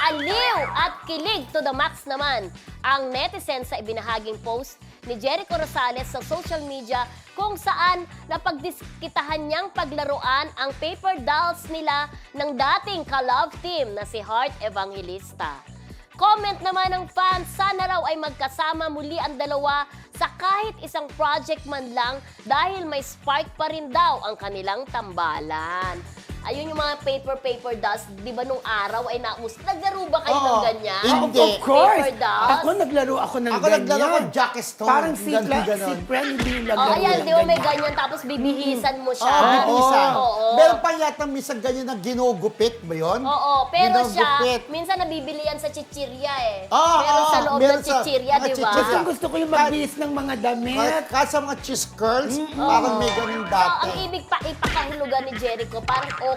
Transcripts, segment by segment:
Aliw at kilig to the max naman ang netizen sa ibinahaging post ni Jericho Rosales sa social media kung saan napagdiskitahan niyang paglaruan ang paper dolls nila ng dating ka-love team na si Heart Evangelista. Comment naman ng fans, sana raw ay magkasama muli ang dalawa sa kahit isang project man lang dahil may spark pa rin daw ang kanilang tambalan. Ayun yung mga paper dolls, di ba nung araw ay naus. Naglaro ba kayo ng ganyan? Hindi. Of course. Paper dolls? Ako naglaro ako ng Ako ganyan. naglaro ko Jackie Stone. Parang si Ganon. Friend hindi yung Oh, naglaro ayan, ng di ba may ganyan. ganyan tapos bibihisan mo siya? Oo, bibisan. Oo. Meron pa yata minsan ganyan na ginugupit ba yun? Oo, pero siya, Ginugupit. minsan nabibili yan sa chichirya eh. Oo, Pero sa loob meron ng sa chichirya, mga di ba? chichirya. Gustong gusto ko yung magbihis ng mga damit. Kahit sa mga cheese curls, parang may ganun So, dati. ang ibig pa ipakahulugan ni Jericho, parang okay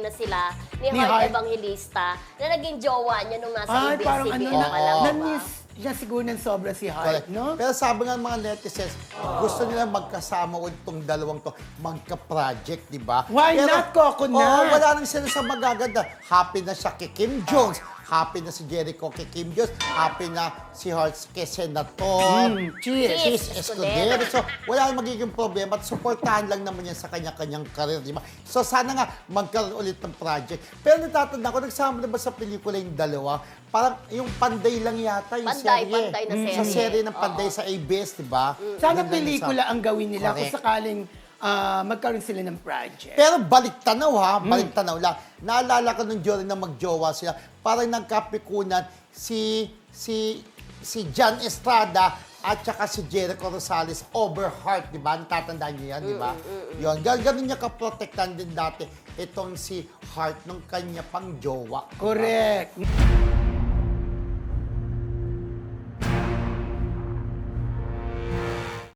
na sila ni Ni Heart Heart. Evangelista na naging jowa niya nung nasa Ay, parang ABS-CBN ano na ka lang, di ba? na-miss niya siguro ng sobra si Correct. Heart, no? Pero sabi nga ng mga netizens, gusto nila magkasama ulit itong dalawang to, magka-project, di ba? Why not, Coconut? Oo, wala nang sila sa magaganda. Happy na siya kay Kim Jones. Happy na si Jericho kay Kim Jones. Happy na si Heart kay Senator. Cheese Escudero. Escudero. So, wala nang magiging problema at supportahan lang naman yan sa kanya-kanyang karir, di ba? So, sana nga magkaroon ulit ng project. Pero natatanda ko, nagsama na ba sa pelikula yung dalawa? Parang yung Panday lang yata yung serye. Panday na Sa serye. serye ng Panday sa ABS, di ba? Sana Yun lang pelikula isa. ang gawin nila kung Correct. sakaling magkaroon sila ng project. Pero balik-tanaw ha, balik-tanaw lang. Naalala ko nung during na magjowa sila, parang nagkapikunan si John Estrada at saka si Jericho Rosales over Heart, di ba? Natatandaan niyo yan, di ba? Yun, ganun niya kaprotektan din dati itong si Heart nung kanya pang jowa. Correct.